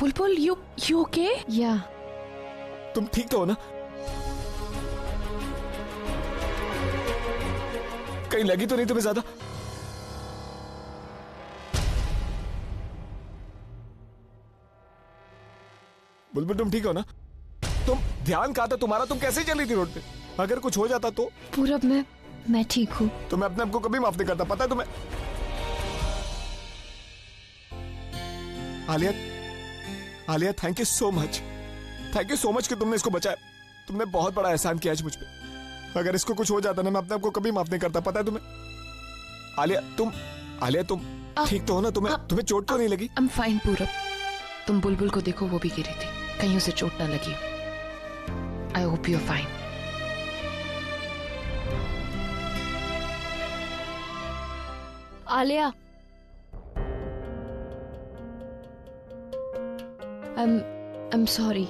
Bulbul, you okay? या तुम ठीक तो हो ना? कहीं लगी तो नहीं तुम्हें ज्यादा? बुलबुल तुम ठीक हो ना? तुम ध्यान कहाँ था तुम्हारा? तुम कैसे चल रही थी रोड पे? अगर कुछ हो जाता तो? पूरब, मैं ठीक हूँ। तो मैं अपने आप को कभी माफ नहीं करता, पता है तुम्हें? Alia, Alia thank you so much. Thank you so much कि तुमने इसको बचाया। तुमने बहुत बड़ा एहसान किया आज मुझ पे। अगर इसको कुछ हो जाता ना, मैं अपने आप को कभी माफ नहीं करता, पता है तुम्हें? आलिया तुम ठीक तो हो ना? तुम्हें चोट तो नहीं लगी? I'm fine पूरब। तुम बुलबुल को देखो, वो भी गिरी थी, कहीं उसे चोट ना लगी। I hope you're fine. Alia, I'm sorry।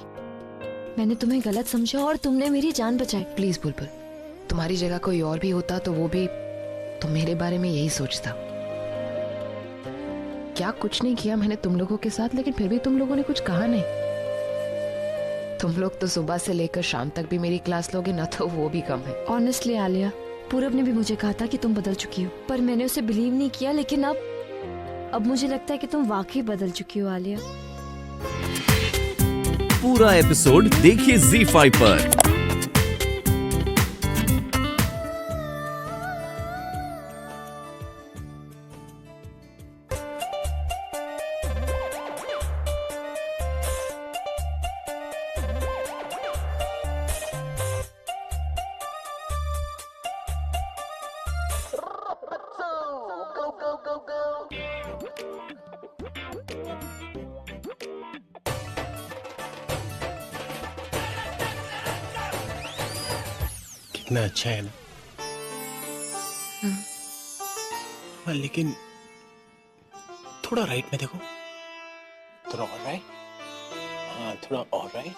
मैंने तुम्हें गलत समझा और तुमने मेरी जान बचाई। प्लीज बुलबुल, तुम्हारी जगह कोई और भी होता तो वो भी तो मेरे बारे में यही सोचता। क्या कुछ नहीं किया मैंने तुम लोगों के साथ, लेकिन फिर भी तुम लोगों ने कुछ कहा नहीं। तुम लोग तो सुबह से लेकर शाम तक भी मेरी क्लास लोगे ना, तो वो भी कम है। ऑनेस्टली आलिया, पूरब ने भी मुझे कहा था कि तुम बदल चुकी हो, पर मैंने उसे बिलीव नहीं किया। लेकिन अब मुझे लगता है कि तुम वाकई बदल चुकी हो आलिया। पूरा एपिसोड देखिए ZEE5 पर। कितना अच्छा है ना? हाँ, लेकिन थोड़ा राइट में देखो, थोड़ा और राइट, हाँ थोड़ा और राइट,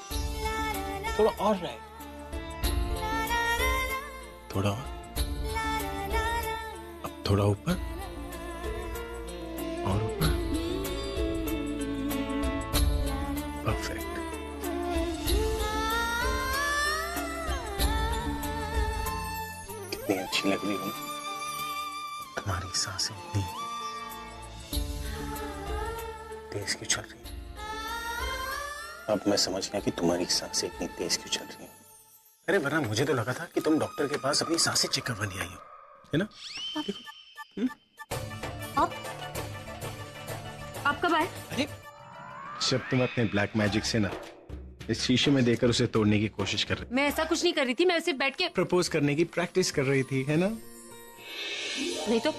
थोड़ा और राइट, थोड़ा और, अब थोड़ा ऊपर और ऊपर, परफेक्ट। कितनी अच्छी लग रही हो तुम्हारी सांसें, इतनी तेज क्यों चल रही है? अब मैं समझ गया कि तुम्हारी सांसें इतनी तेज क्यों चल रही हैं। अरे वरना मुझे तो लगा था कि तुम डॉक्टर के पास अपनी सांसें चेक करवाने आई हो, है ना? आप कब आए? अरे जब तुम अपने ब्लैक मैजिक से ना इस शीशे में देकर उसे तोड़ने की कोशिश कर रही। मैं ऐसा कुछ नहीं कर रही थी, मैं सिर्फ बैठ के प्रपोज करने की प्रैक्टिस कर रही थी, है ना? नहीं तो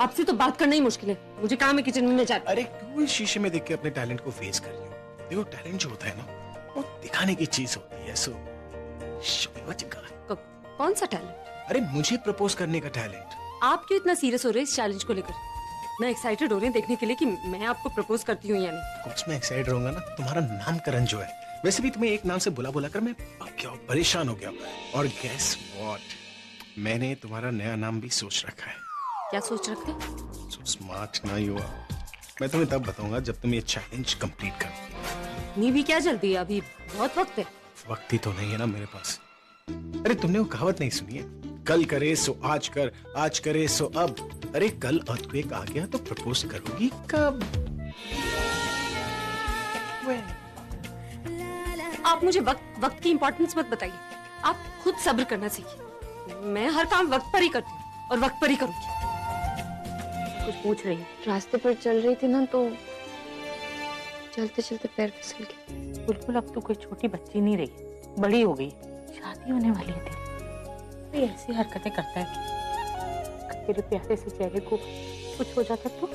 आपसे तो बात करना ही मुश्किल है। मुझे काम है किचन में जा। अरे क्यों इस शीशे में देख के अपने टैलेंट को फेस कर रही हो? देखो टैलेंट जो होता है ना, वो दिखाने की चीज होती है। सो show me what you got। कौन सा टैलेंट? अरे मुझे प्रपोज करने का टैलेंट। आप क्यों इतना सीरियस हो रहे हैं इस चैलेंज को लेकर? मैं एक्साइटेड हो रही हूँ देखने के लिए कि मैं आपको प्रपोज करती हूँ या नहीं। कुछ मैं एक्साइटेड रहूंगा ना, तुम्हारा नामकरण जो है, वैसे भी तुम्हें एक नाम से बुला बुला कर मैं पक गया हूं, परेशान हो गया हूं। और गेस व्हाट, मैंने तुम्हारा नया नाम भी सोच रखा है। क्या सोच रखते? सो स्मार्ट ना यू आर। मैं तुम्हें तब बताऊंगा जब तुम ये चैलेंज कंप्लीट करो। नहीं भी क्या जल्दी है, अभी बहुत वक्त है। वक्त ही तो नहीं है ना मेरे पास। अरे तुमने वो कहावत नहीं सुनी है, कल करे सो आज कर, आज करे सो अब। अरे कल अर्थक्वेक आ गया तो प्रपोज करोगी कब? आप मुझे वक्त की इंपॉर्टेंस मत बताइए। आप खुद सब्र करना सीखिए। मैं हर काम वक्त पर ही करती हूँ और वक्त पर ही करूंगी। कुछ पूछ रही है? रास्ते पर चल रही थी ना, तो चलते चलते पैर फिसल गया। बिल्कुल, अब तो कोई छोटी बच्ची नहीं रही, बड़ी हो गई, शादी होने वाली है तेरी। तो ऐसी हरकतें करता है कि तेरे प्यारे से चेहरे को कुछ हो जाता तो?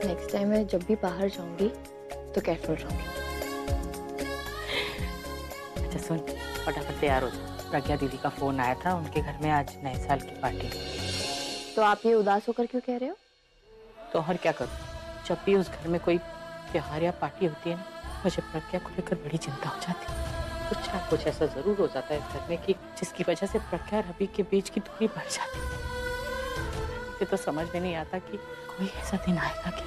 नेक्स्ट टाइम मैं जब भी बाहर जाऊंगी तो केयरफुल रहूंगी। अच्छा सुन, फटाफट तैयार हो जा। प्रज्ञा दीदी का फोन आया था, उनके घर में आज नए साल की पार्टी। तो आप ये उदास होकर क्यों कह रहे हो? तो और क्या करूं, जब भी उस घर में कोई त्योहार या पार्टी होती है ना, मुझे प्रज्ञा को लेकर बड़ी चिंता हो जाती है। कुछ ना कुछ ऐसा जरूर हो जाता है इस घर में कि जिसकी वजह से प्रज्ञा और रवि के बीच की दूरी बढ़ जाती है। मुझे तो समझ में नहीं आता कि कोई ऐसा दिन आएगा कि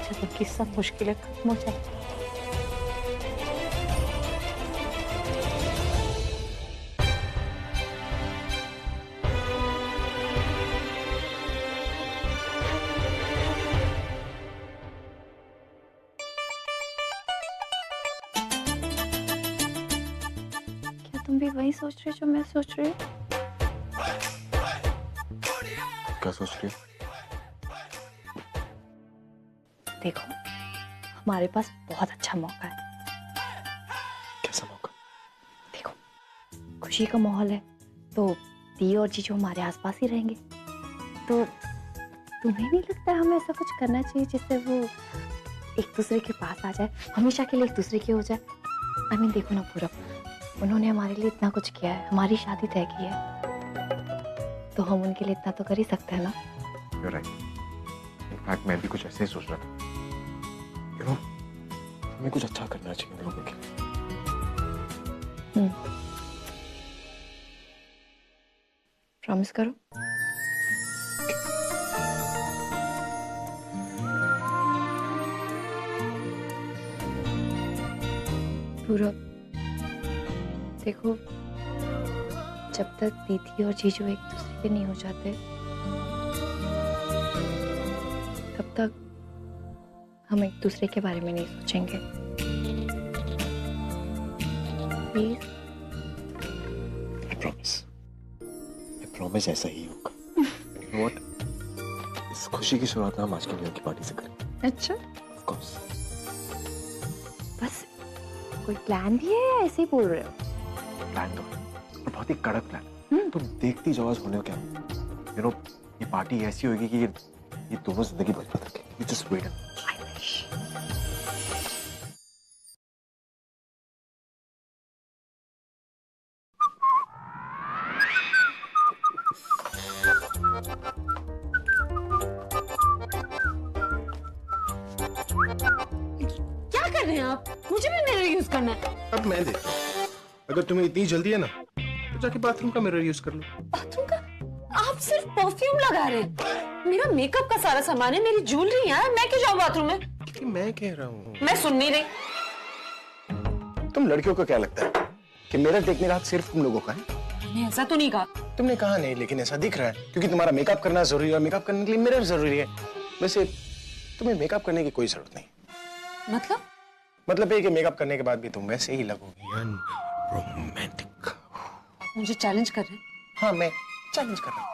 जब उनकी सब मुश्किलें खत्म हो जाएंगी। क्या तुम भी वही सोच रहे हो जो मैं सोच रही हूँ? क्या सोच रही हो? देखो, हमारे पास बहुत अच्छा मौका है। कैसा मौका? देखो, खुशी का माहौल है तो दी और जीजू हमारे आसपास ही रहेंगे। तो तुम्हें नहीं लगता हमें ऐसा कुछ करना चाहिए जिससे वो एक दूसरे के पास आ जाए, हमेशा के लिए एक दूसरे के हो जाए? आई मीन देखो ना पूरब, उन्होंने हमारे लिए इतना कुछ किया है, हमारी शादी तय की है, तो हम उनके लिए इतना तो कर ही सकते हैं ना। You're right. इनफैक्ट मैं भी कुछ ऐसे ही सोच रहा था। You know, हमें कुछ अच्छा करना चाहिए उन लोगों के लिए। प्रॉमिस करो। पूरब, देखो, जब तक दीदी और जीजू एक दूसरे के नहीं हो जाते तब तक हम एक दूसरे के बारे में नहीं सोचेंगे। प्लीज। I promise ऐसा ही होगा। You know what? इस खुशी की शुरुआत हम आज की न्यू की पार्टी से करें। अच्छा, Of course. बस कोई प्लान भी है या ऐसे ही बोल रहे हो? प्लान तो है, और बहुत ही कड़क प्लान। तुम देखती जाओ आज होने क्या। You know, ये पार्टी ऐसी होगी कि ये दोनों जिंदगी बर्बाद रखेंगे। You just wait and I wish. क्या कर रहे हैं आप? मुझे भी मिरर यूज करना है। अब मैं देता हूँ। अगर तुम्हें इतनी जल्दी है ना तो जाके बाथरूम का मिरर यूज कर लो। बाथरूम का? आप सिर्फ परफ्यूम लगा रहे हैं। मेरा मेकअप का सारा सामान है, मेरी ज्वेलरी है, मैं क्यों जाऊँ बाथरूम में? कि मैं कह रहा हूँ। मैं सुन नहीं रही। तुम लड़कियों को क्या लगता है कि मिरर देखने का हक सिर्फ तुम लोगों का है? मैंने ऐसा तो नहीं कहा। तुमने कहा नहीं, लेकिन ऐसा दिख रहा है क्योंकि तुम्हारा मेकअप करना जरूरी है और मेकअप करने के लिए मिरर जरूरी है। वैसे तुम्हें मेकअप करने की कोई जरूरत नहीं। मतलब ये कि मेकअप करने के बाद भी तुम वैसे ही लगोगी रोमांटिक। मुझे चैलेंज कर रहे हैं? हाँ, मैं चैलेंज कर रहा हूँ।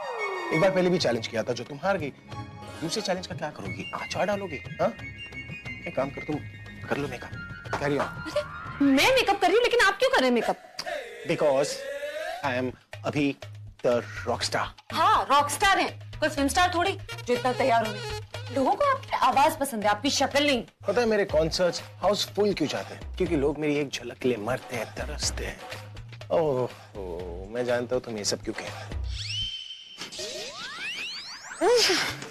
एक बार पहले भी चैलेंज किया था जो तुम हार गई। दूसरे चैलेंज का क्या करोगी? आचार डालोगी? हाँ, एक काम कर, तुम कर लो मेकअप। Carry on. मैं मेकअप कर रही हूँ लेकिन आप क्यों कर रहे हैं मेकअप? बिकॉज आई एम अभी द रॉक स्टार। हाँ, रॉक स्टार है, कोई फिल्म स्टार थोड़ी जो इतना तैयार हो रही है। लोगों को आपकी आवाज पसंद है, आपकी शक्ल नहीं। पता है मेरे कॉन्सर्ट्स हाउसफुल क्यों चाहते हैं? क्योंकि लोग मेरी एक झलक के लिए मरते हैं, तरसते हैं। ओह, मैं जानता हूँ तुम ये सब क्यों कह रहे हो।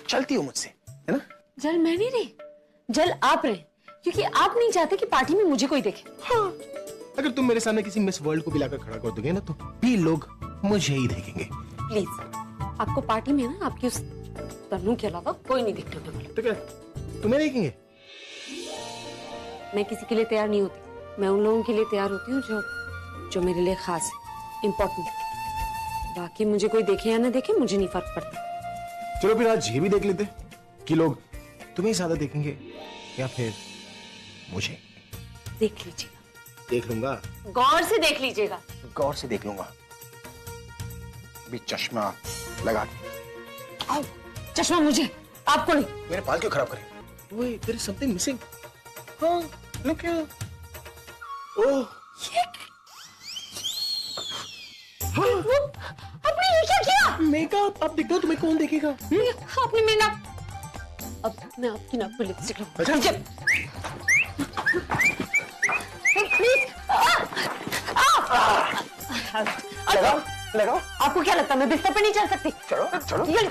चलती हो मुझसे, है ना? जल मैं नहीं रही, जल आप रहे, क्योंकि आप नहीं चाहते कि पार्टी में मुझे कोई देखे। हाँ, अगर तुम मेरे सामने किसी मिस वर्ल्ड को भी लाकर खड़ा कर दोगे ना तो भी लोग मुझे ही देखेंगे। प्लीज, आपको पार्टी में ना आपकी उस तन्नू के अलावा कोई नहीं दिखने वाला। तो क्या तुम्हें देखेंगे? मैं किसी के लिए तैयार नहीं होती, मैं उन लोगों के लिए तैयार होती हूँ जो मेरे लिए खास है, इम्पोर्टेंट। बाकी मुझे कोई देखे या ना देखे मुझे नहीं फर्क पड़ता। चलो फिर आज ये भी देख लेते कि लोग तुम्हें ज्यादा देखेंगे या फिर मुझे। देख लीजिएगा। देख लूंगा, गौर से देख लीजिएगा। गौर से देख लूंगा। भी चश्मा लगा के। आओ, चश्मा मुझे, आपको नहीं। मेरे बाल क्यों खराब करें? Wait, there is something missing. हाँ, look here. ओह, आपने ये क्या किया? मेकअप। अब देखो तुम्हें कौन देखेगा? आपने मेरी नाक, अब मैं आपकी नाक पे लिपस्टिक लगाऊंगी। प्लीज, लगाओ, लगाओ। आपको क्या लगता है मैं बिस्तर पे नहीं चल सकती? चलो, चलो। ये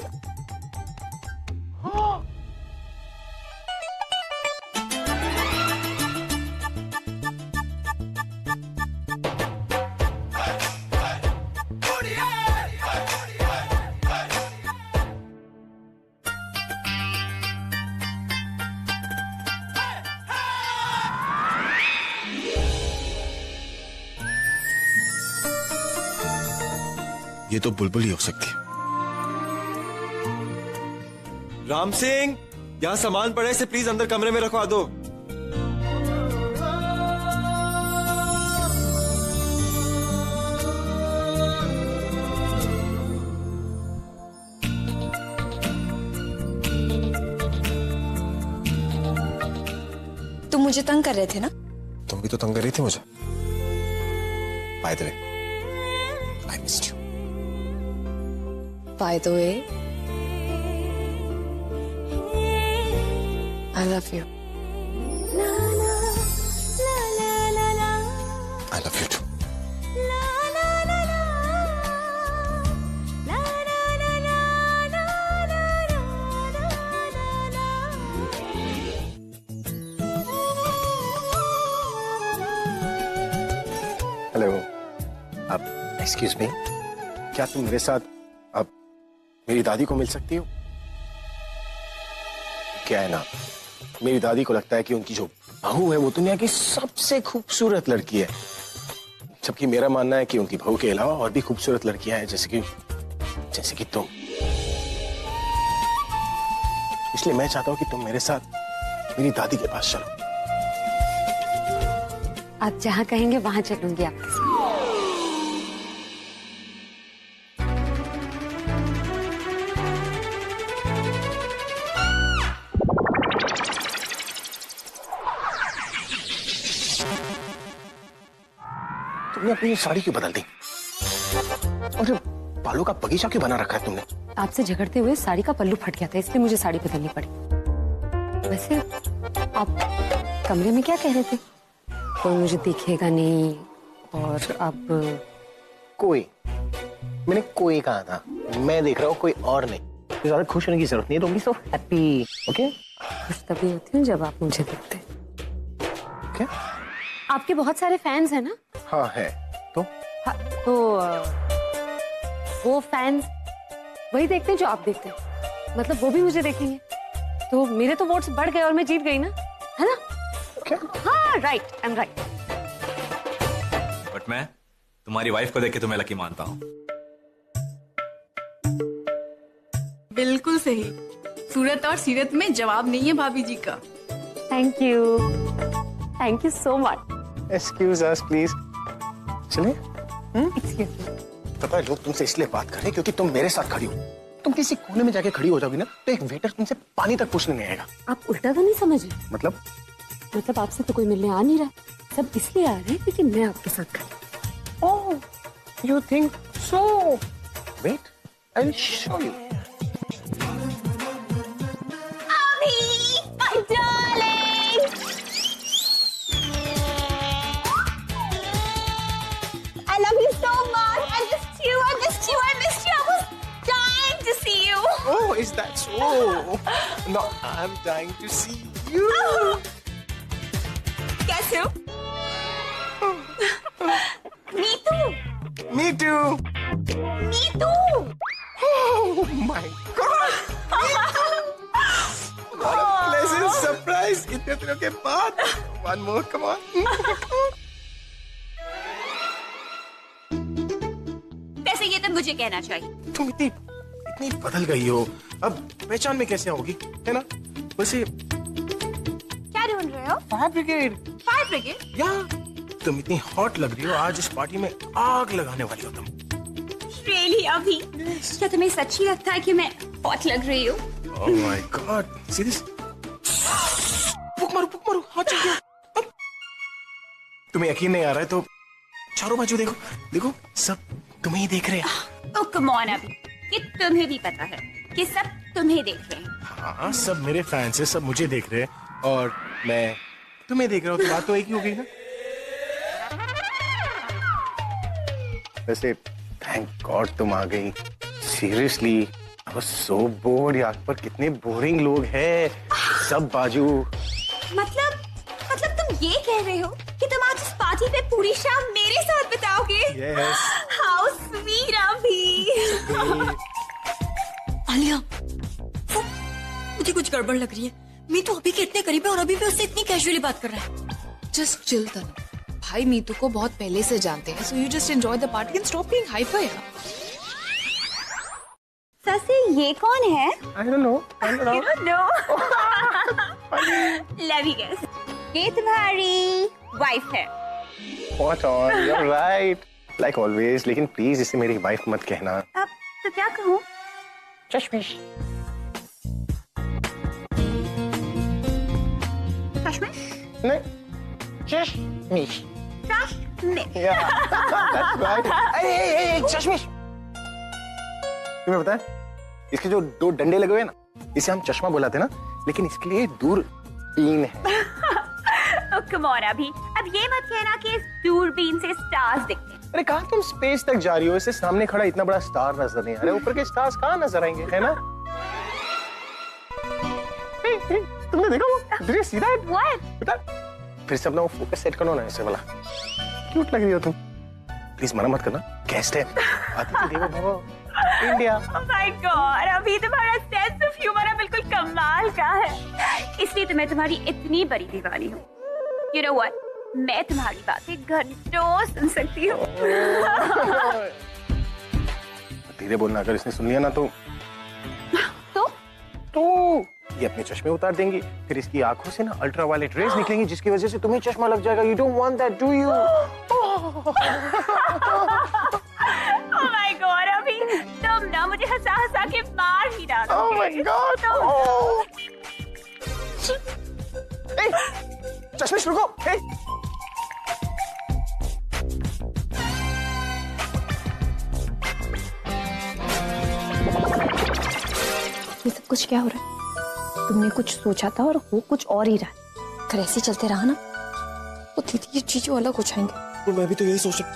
ये तो बुलबुल ही हो सकती है। राम सिंह, यहाँ सामान पड़े, इसे प्लीज अंदर कमरे में रखवा दो। तुम मुझे तंग कर रहे थे ना? तुम भी तो तंग कर रही थी मुझे। By the way, I missed you. By the way, I love you. I love you too. Hello, आप एक्सक्यूज मी, क्या तुम मेरे साथ अब मेरी दादी को मिल सकती हो? क्या है ना, मेरी दादी को लगता है कि उनकी जो बहू है वो दुनिया की सबसे खूबसूरत लड़की है, जबकि मेरा मानना है कि उनकी बहू के अलावा और भी खूबसूरत लड़कियां हैं, जैसे कि तुम। इसलिए मैं चाहता हूं कि तुम मेरे साथ मेरी दादी के पास चलो। आप जहाँ कहेंगे वहां चलूंगी आपके साथ। तुमने अपनी साड़ी क्यों बदल दी? और बालों का बगीचा क्यों बना रखा है तुमने? आपसे झगड़ते हुए साड़ी का पल्लू फट गया था, इसलिए मुझे साड़ी बदलनी पड़ी। वैसे आप कमरे में क्या कह रहे थे? कोई मुझे देखेगा नहीं, और अब मैंने कोई कहा था, मैं देख रहा हूँ, कोई और नहीं। ज्यादा खुश होने की जरूरत नहीं है, तुम भी सो हैप्पी। ओके, खुश तभी होती हूँ जब आप मुझे देखते। क्या? आपके बहुत सारे फैंस हैं ना? हाँ है। तो हाँ, तो वो फैंस वही देखते हैं जो आप देखते हैं, मतलब वो भी मुझे देखेंगे, तो मेरे तो वोट्स बढ़ गए और मैं जीत गई ना, है ना? क्या? हाँ, right, I am right. But मैं तुम्हारी वाइफ को देख के तुम्हें लकी मानता हूँ। बिल्कुल सही। सूरत और सीरत में जवाब नहीं है भाभी जी का। Thank you so much. Excuse us please. चलिए। Excuse me. पता है लोग तुमसे इसलिए बात कर रहे हैं क्योंकि तुम मेरे साथ खड़ी हो। तुम किसी कोने में जाके खड़ी हो जाओगी ना, तो एक वेटर तुमसे पानी तक पूछने नहीं आएगा। आप उल्टा तो नहीं समझ रहे? मतलब आपसे तो कोई मिलने आ नहीं रहा, सब इसलिए आ रहे हैं क्योंकि मैं आपके साथ खड़ी। Oh, you think so? Wait, I'll show you. Abhi, my darling. I love you so much. I missed you. I missed you. I missed you. I was dying to see you. Oh, is that so? No, I'm dying to see you. कैसे हो? Neetu. Me too. Neetu. Oh my God. What a pleasant surprise. इतने दिनों के बाद. One more, come on. वैसे ये तो मुझे कहना चाहिए. तुम इतनी बदल गई हो, अब पहचान में कैसे आओगी, है ना? वैसे क्या ढूंढ रहे हो? Fire brigade. Fire brigade? या तुम इतनी हॉट लग रही हो, आज इस पार्टी में आग लगाने वाली हो तुम. रियली अभी? क्या तुम्हें सच्ची लगता है कि मैं हॉट लग रही हूँ? Oh my God, serious? फूक मारो, हाथ चल गया. तुम्हें यकीन नहीं आ रहा है तो चारों बाजू देखो, सब तुम्हें ही देख रहे हैं. Oh come on अभी, ये तुम्हें भी पता है कि सब तुम्हें देख रहे हैं. हाँ, सब मेरे फैंस हैं, सब मुझे देख रहे हैं और मैं तुम्हें देख रहा हूँ, तो बात तो एक ही हो गई ना. वैसे थैंक गॉड तुम आ गई. Seriously I was so board. यहाँ पर कितने बोरिंग लोग हैं, सब बाजू. मतलब तुम ये कह रहे हो कि तुम आज इस पार्टी पे पूरी शाम मेरे साथ बिताओगे? Yes. How sweet अभी. आलिया, मुझे कुछ गड़बड़ लग रही है. मीतू अभी के इतने करीब है और अभी भी उससे इतनी कैजुअली बात कर रहा है. जस्ट चिल तनु, भाई मीतू को बहुत पहले से जानते हैं, so you just enjoy the party and stop being hyper. वैसे ये कौन है? I don't know. You don't know? Let me guess. ये तुम्हारी वाइफ है। What on? You're right. Like always. लेकिन प्लीज इसे मेरी वाइफ मत कहना। अब तो क्या कहूँ? चश्मिश। चश्मिश? नहीं। चश्मिश। चश्मिश। Yeah. That's right. Hey, चश्मिश। तुम्हें पता है इसके जो दो डंडे लगे हुए हैं ना, इसे हम चश्मा बुलाते हैं ना, लेकिन इसके लिए दूरबीन है। कम ऑन अभी, अब ये मत कहना कि इस दूरबीन से स्टार्स दिखते हैं। अरे कहाँ तुम स्पेस तक जा रही हो? इससे सामने खड़ा इतना बड़ा स्टार नजर नहीं आ रहा है, ऊपर के स्टार्स कहाँ नजर आएंगे, है ना? तुमने देखा वो? Did you see that? What? बेटा फिर से अपना वो फोकस सेट करो ना ऐसे वाला। क्यूट लग रही हो तुम। प्लीज मना मत करना, गेस्ट है। अतिथि देवो भव, इंडिया। Oh my God, अभी तुम्हारा सेंस ऑफ ह्यूमर है बिल्कुल कमाल का है। इसलिए तो मैं तुम्हारी इतनी बड़ी दीवानी हूँ। You know what? मैं तुम्हारी बातें घंटों सुन सकती हूँ। धीरे बोलना, अगर इसने सुन लिया ना तो ये अपने चश्मे उतार देंगी, फिर इसकी आंखों से ना अल्ट्रावायलेट रेज निकलेंगी, जिसकी वजह से तुम्हें चश्मा लग जाएगा। You don't want that, do you? Oh my God, अभी तुम ना मुझे हंसा हंसा के मार ही डालोगे। Oh my God! Oh! Hey, चश्मिश रुको! Hey! ये सब कुछ क्या हो रहा है? तुमने कुछ सोचा था और वो कुछ और ही रहा है। अगर ऐसे चलते रहा ना, वो दीदी ये चीजें अलग हो जाएंगे। तो मैं भी तो यही सोच रहा,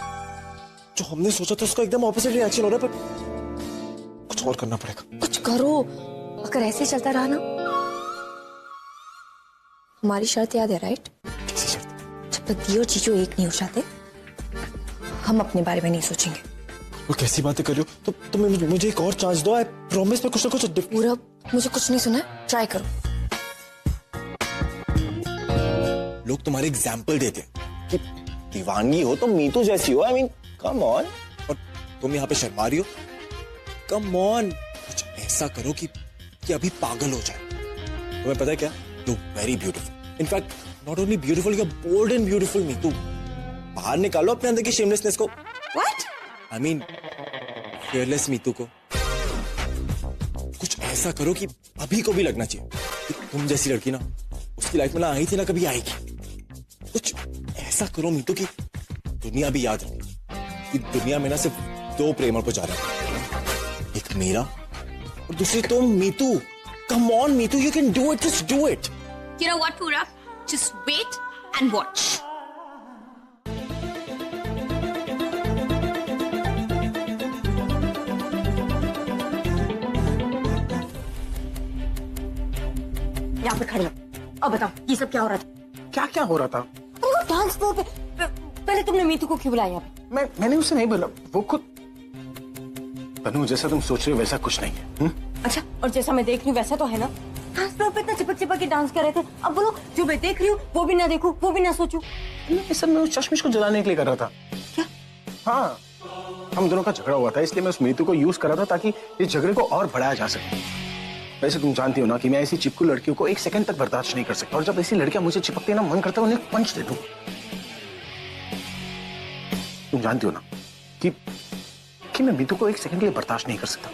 जो हमने सोचा था उसका एकदम ऑपोजिट रिएक्शन हो रहा है, पर कुछ और करना पड़ेगा। कुछ करो, अगर ऐसे चलता रहा ना। हमारी शर्त याद है, राइट? कैसी शर्त? जब तक दी और चीजो एक नहीं हो जाते, हम अपने बारे में नहीं सोचेंगे। वो कैसी बातें कर रही हो? तो तुम मुझे एक और चांस दो। आई प्रॉमिस पे कुछ ना कुछ पूरा मुझे कुछ नहीं सुना, ट्राई करो। लोग तुम्हारे एग्जाम्पल देते हैं कि दीवानगी हो तो मीतू जैसी हो। I mean come on. और तुम यहाँ पे शर्मा रही हो। कम ऑन, कुछ ऐसा करो कि अभी पागल हो जाए। तुम्हें पता है क्या? You very beautiful. In fact not only beautiful, you are bold and beautiful. Meetu, बाहर निकालो अपने अंदर की शेमलेसनेस को। What? I mean fearless Meetu को। कुछ ऐसा करो कि अभी को भी लगना चाहिए कि तुम जैसी लड़की ना उसकी लाइफ में ना आई थी ना कभी आएगी। कुछ ऐसा करो मीतू की दुनिया भी याद रखे कि दुनिया में ना सिर्फ दो प्रेमर को जा रहे हैं, एक मेरा और दूसरी तुम। Meetu, come on Meetu, you can do it, just do it. You know what, Pura? Just wait and watch. यहाँ पे खड़े हो। अब बताओ, ये सब क्या हो रहा था? क्या क्या हो रहा था? डांस फ्लोर पे पहले तुमने मीतू को क्यों बुलाया यहाँ पे? मैंने उससे नहीं बोला, वो खुद। तनु, जैसा तुम सोच रहे हो वैसा कुछ नहीं है। अच्छा, और जैसा मैं देख रही हूँ वैसा तो है ना? डांस फ्लोर पे इतना चिपक चिपक के डांस कर रहे थे। अब बोलो, जो मैं देख रही हूँ वो भी ना देखूं, वो भी ना सोचूं। ये सब मैं उस चश्मिश को जलाने के लिए कर रहा था। क्या? हाँ, हम दोनों का झगड़ा हुआ था, इसलिए मैं उस मीतू को यूज कर रहा था ताकि इस झगड़े को और बढ़ाया जा सके। वैसे तुम जानती हो ना कि मैं ऐसी चिपकू लड़कियों को एक सेकंड तक बर्दाश्त नहीं कर सकता, और जब ऐसी लड़कियां मुझे चिपकती है ना, मन करता है उन्हें पंच दे दूं। तुम जानती हो ना कि मैं मीतू को एक सेकंड के लिए बर्दाश्त नहीं कर सकता।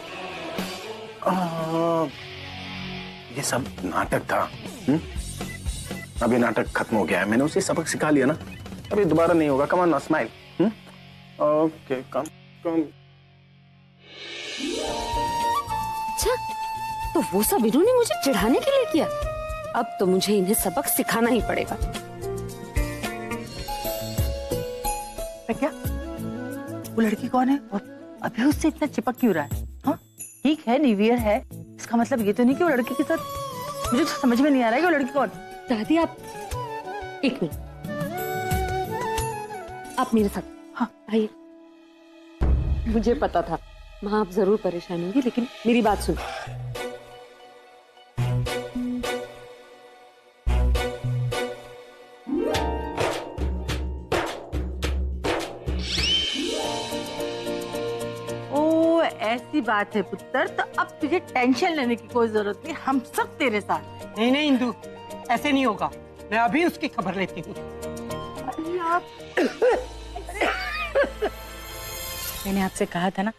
ये सब नाटक था। अब ये नाटक खत्म हो गया है, मैंने उसे सबक सिखा लिया ना, अब ये दोबारा नहीं होगा। Come on, smile. ओके, कम। अच्छा, तो वो सब इन्होंने मुझे चिढ़ाने के लिए किया। अब तो मुझे इन्हें सबक सिखाना ही पड़ेगा। क्या वो लड़की कौन है और अभी उससे इतना चिपक क्यों रहा है? हाँ, ठीक है, न्यू ईयर है, इसका मतलब ये तो नहीं कि वो लड़की के साथ। मुझे तो समझ में नहीं आ रहा है कि वो लड़की कौन। दादी, आप एक मिनट, आप मेरे साथ। हाँ, आइए। मुझे पता था माँ आप जरूर परेशान होंगी, लेकिन मेरी बात सुन। ऐसी बात है पुत्र, तो अब तुझे टेंशन लेने की कोई जरूरत नहीं, हम सब तेरे साथ। नहीं नहीं इंदु, ऐसे नहीं होगा। मैं अभी उसकी खबर लेती हूँ। अरे आप मैंने आपसे कहा था ना,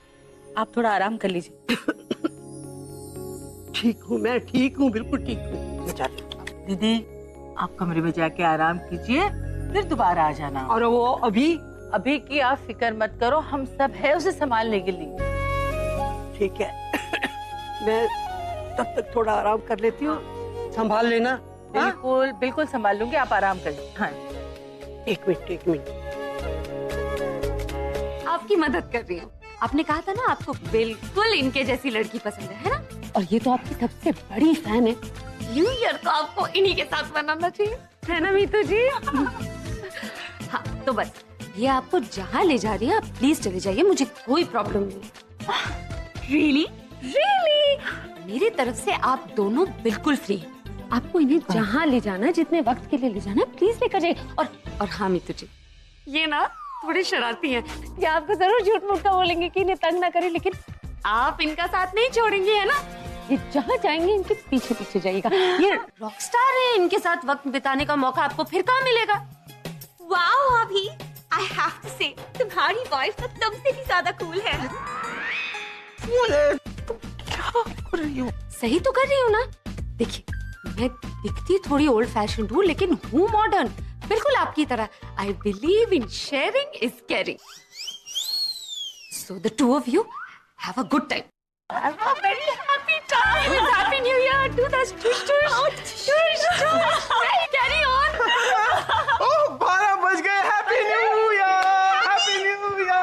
आप थोड़ा आराम कर लीजिए। ठीक हूँ, मैं ठीक हूँ, बिल्कुल ठीक हूँ। मैं जाती हूँ। दीदी आप कमरे में जाके आराम कीजिए, फिर दोबारा आ जाना। और वो अभी की आप फिक्र मत करो, हम सब है उसे संभालने के लिए। ठीक है। मैं तब तक थोड़ा आराम कर लेती हूँ, संभाल लेना। हाँ? बिल्कुल बिल्कुल संभाल लूंगी, आप आराम करिए। हाँ एक मिनट। आपकी मदद कर रही हूँ। आपने कहा था ना आपको बिल्कुल इनके जैसी लड़की पसंद है ना? और ये तो आपकी सबसे बड़ी फैन है। न्यू ईयर तो आपको इन्हीं के साथ मनाना चाहिए, है ना मीतू जी? हाँ तो बस ये आपको जहाँ ले जा रही है आप प्लीज चले जाइए, मुझे कोई प्रॉब्लम नहीं। रियली मेरी तरफ से आप दोनों बिल्कुल फ्री हैं। आपको इन्हें जहाँ ले जाना, जितने वक्त के लिए ले जाना, प्लीज लेकर जाइए। और हाँ मीतू जी, ये ना थोड़ी शरारती हैं, ये आपको जरूर झूठ मूठ का बोलेंगे कि इन्हें तंग ना करें, लेकिन आप इनका साथ नहीं छोड़ेंगे, है ना? ये जहाँ जाएंगे इनके पीछे पीछे जाइएगा। ये रॉकस्टार है, इनके साथ वक्त बिताने का मौका आपको फिर कहाँ मिलेगा? वाओ अभी, आई हैव टू से तुम्हारी वाइफ तो तुमसे भी ज्यादा कूल है। क्या कर रही हो? सही तो कर रही हूँ ना? देखिए मैं दिखती थोड़ी ओल्ड फैशन हूँ, लेकिन हूँ मॉडर्न, बिल्कुल आपकी तरह। I believe in sharing is caring. So the two of you have a good time. Have a very happy time. Happy New Year. Do the tush tush. Carry on. ओह 12 बज गए। Happy new year, happy new year.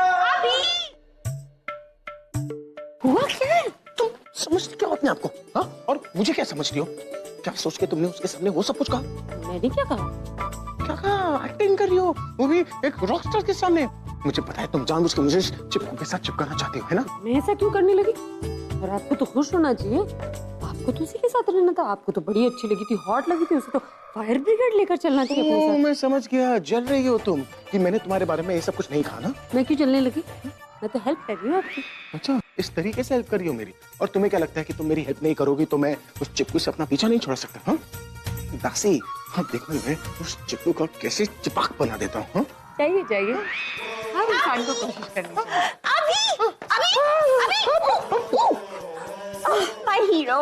हुआ क्या है? तुम समझती क्या हो अपने आप को? हाँ, और मुझे क्या समझ रही हो? क्या सोच के तुमने उसके सामने वो सब कुछ कहा? मैंने क्या कहा? क्या कहा? एक्टिंग कर रही हो, वो भी एक रॉकस्टार के सामने। मुझे पता है तुम जानबूझ के मुझे चिपकू के साथ चिपकाना चाहती हो, है ना? मैं ऐसा क्यों करने लगी? और आपको तो खुश होना चाहिए, आपको तो उसी के साथ रहना था। आपको तो बड़ी अच्छी लगी थी, हॉट लगी थी, उसे तो फायर ब्रिगेड लेकर चलना चाहिए अपने साथ। मैं समझ गया, जल रही हो तुम कि मैंने तुम्हारे बारे में ये सब कुछ नहीं कहा ना। मैं क्यों चलने लगी? मैं तो हेल्प कर रही हूँ आपकी। अच्छा, इस तरीके से हेल्प कर रही हो मेरी? और तुम्हें क्या लगता है कि तुम मेरी हेल्प नहीं करोगी तो मैं उस चिपकू से अपना पीछा नहीं छोड़ सकता? हाँ दासी, हाँ देखो मैं उस चिपकू को कैसे चिपक बना देता हूँ। हाँ चाहिए हर इंसान को कोशिश करनी चाहिए। My hero.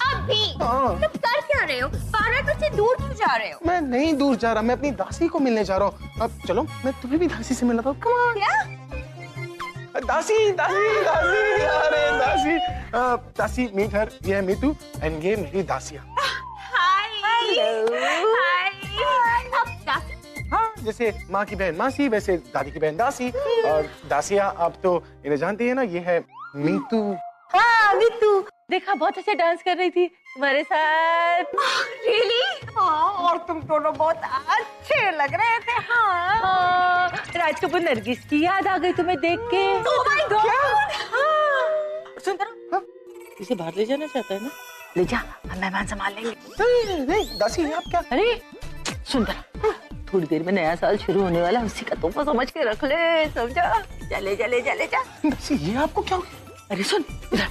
अभी तुम कर क्या रहे हो? बारह से दूर क्यों जा रहे हो? मैं नहीं दूर जा रहा, मैं अपनी दासी को मिलने जा रहा हूँ। अब चलो मैं तुम्हें भी दासी से मिलता हूँ। Come on. क्या? दासी दासी दासी, अरे दासी। दासी मीट हर, ये है मीतू एंड ये मेरी दासिया। हाय। अब दासी? हाँ, जैसे माँ की बहन मासी, वैसे दादी की बहन दासी। और दासिया आप तो इन्हें जानती है ना, ये है मीतू। हाँ मीतू, देखा बहुत अच्छे डांस कर रही थी तुम्हारे साथ। रियली? हाँ, और तुम दोनों बहुत अच्छे लग रहे थे। हाँ, राज कपूर नरगिस की याद आ गई तुम्हें देख के। Oh my God! सुन, इसे बाहर ले जाना चाहता है ना? ले जा, हम मेहमान संभाल लेंगे। नहीं दासी, आप क्या? अरे सुंदर, थोड़ी देर में नया साल शुरू होने वाला, उसी का तोहफा समझ के रख ले, समझा? चले जा। दासी, ये आपको क्या हो गया? अरे सुन इधर,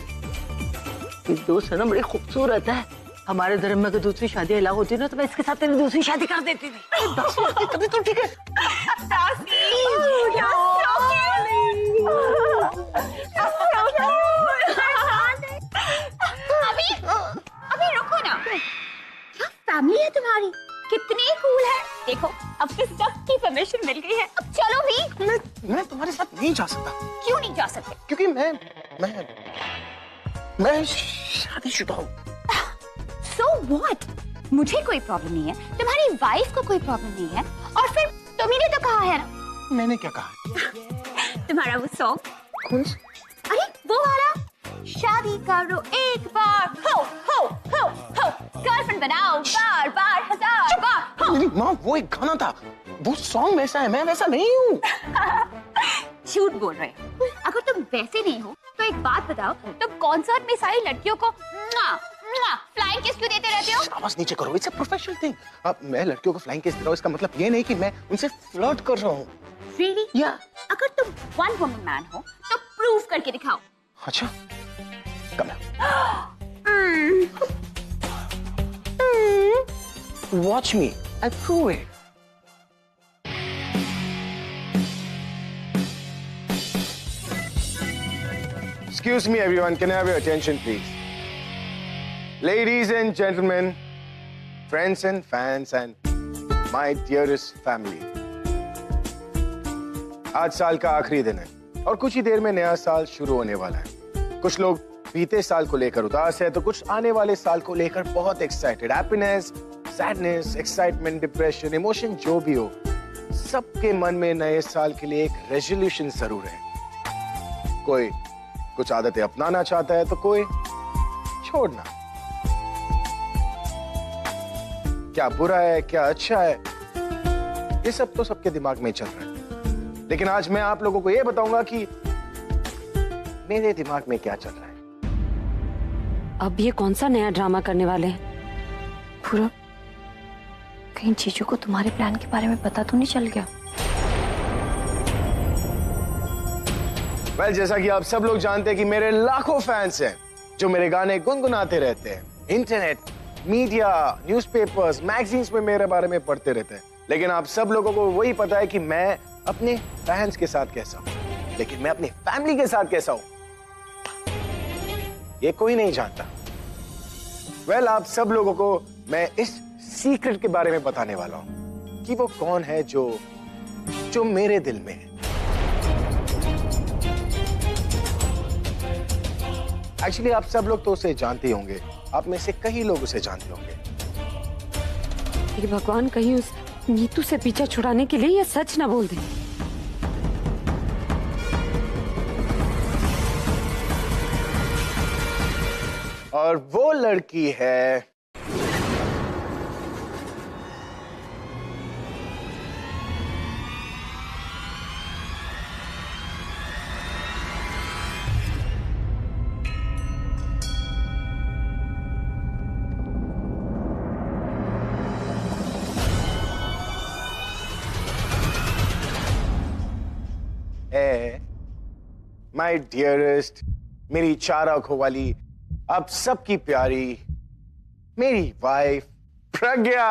ये दोस्त है ना बड़ी खूबसूरत है। हमारे धर्म में अगर दूसरी शादी अलाउ होती ना तो मैं इसके साथ तेरी दूसरी शादी कर देती थी। तभी तो ठीक है। अभी रुको ना, क्या फैमिली है तुम्हारी? कितनी कूल है। देखो अब किस सबकी परमिशन मिल गई है, अब चलो भी। मैं तुम्हारे साथ नहीं जा सकता। क्यों नहीं जा सकते? क्योंकि मैं शादीशुदा हूँ। So what? मुझे कोई प्रॉब्लम नहीं है, तुम्हारी वाइफ को कोई प्रॉब्लम नहीं है। और फिर तुम्ही ने तो कहा है ना। मैंने क्या कहा? तुम्हारा वो सॉन्ग कौन सा? अरे वो वाला, शादी करो एक बार, हो गर्लफ्रेंड बनाओ बार बार, हजार बार, हो। मेरी माँ, वो एक गाना था, वो सॉन्ग वैसा है, मैं वैसा नहीं हूँ। झूठ बोल रहे हो। अगर तुम वैसे नहीं हो तो एक बात बताओ, तुम कॉन्सर्ट में सारी लड़कियों को फ्लाइंग किस क्यों देते रहते हो? आवाज नीचे करो, इट्स अ प्रोफेशनल थिंग। अब मैं लड़कियों को फ्लाइंग किस दे रहा हूँ, इसका मतलब ये नहीं कि मैं उनसे फ्लर्ट कर रहा हूँ। Really? या अगर तुम वन वुमन मैन हो तो प्रूव करके दिखाओ। अच्छा come watch me I prove it. Excuse me everyone, can I have your attention please? Ladies and gentlemen, friends and fans and my dearest family. आज साल का आखिरी दिन है और कुछ ही देर में नया साल शुरू होने वाला है। कुछ लोग बीते साल को लेकर उदास है तो कुछ आने वाले साल को लेकर बहुत excited. Happiness, sadness, excitement, depression, emotion जो भी हो, सबके मन में नए साल के लिए एक रेजोल्यूशन जरूर है। कोई कुछ आदतें अपनाना चाहता है तो कोई छोड़ना। क्या बुरा है, क्या अच्छा है, ये सब तो सबके दिमाग में चल रहा है। लेकिन आज मैं आप लोगों को ये बताऊंगा कि मेरे दिमाग में क्या चल रहा है। अब ये कौन सा नया ड्रामा करने वाले हैं? पूरा कहीं जीजू को तुम्हारे प्लान के बारे में पता तो नहीं चल गया? वेल, जैसा कि आप सब लोग जानते हैं कि मेरे लाखों फैंस हैं जो मेरे गाने गुनगुनाते रहते हैं। इंटरनेट, मीडिया, न्यूज़पेपर्स, मैगजीन्स में मेरे बारे में पढ़ते रहते हैं। लेकिन आप सब लोगों को वही पता है कि मैं अपने फैंस के साथ कैसा हूं, लेकिन मैं अपनी फैमिली के साथ कैसा हूं ये कोई नहीं जानता। वेल, आप सब लोगों को मैं इस सीक्रेट के बारे में बताने वाला हूं कि वो कौन है जो मेरे दिल में है। एक्चुअली आप सब लोग तो उसे जानते ही होंगे, आप में से कई लोग उसे जानते होंगे। ये भगवान कहीं उस नीतू से पीछा छुड़ाने के लिए ये सच ना बोल दे। और वो लड़की है माय डियरेस्ट, मेरी चार आंखों वाली, आप सबकी प्यारी मेरी वाइफ प्रज्ञा।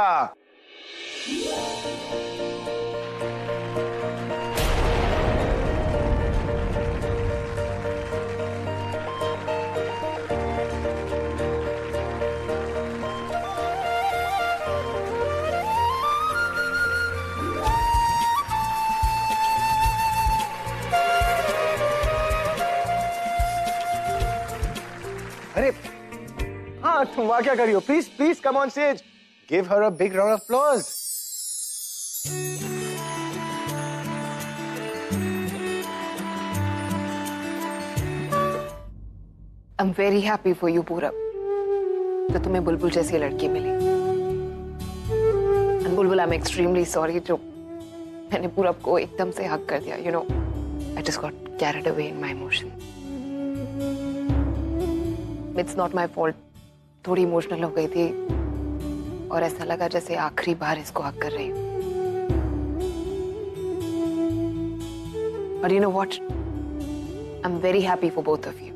अरे हाँ, तुम वहां क्या कर रही हो? Please please come on stage, give her a big round of applause. I am very happy for you पूरब, तो तुम्हें बुलबुल जैसी लड़की मिली। And Bulbul, I am extremely sorry जो मैंने पूरब को एकदम से हक कर दिया। You know, I just got carried away in my emotion. It's not my fault, थोड़ी इमोशनल हो गई थी और ऐसा लगा जैसे आखिरी बार इसको हक कर रही हूँ। और you know what, I am very happy for both of you.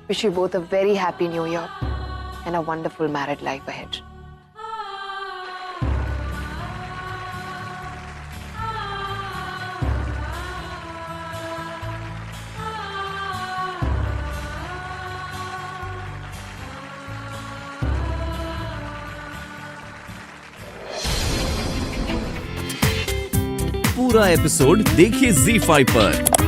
Wish you both a very happy new year and a wonderful married life ahead. पूरा एपिसोड देखिए ZEE5 पर।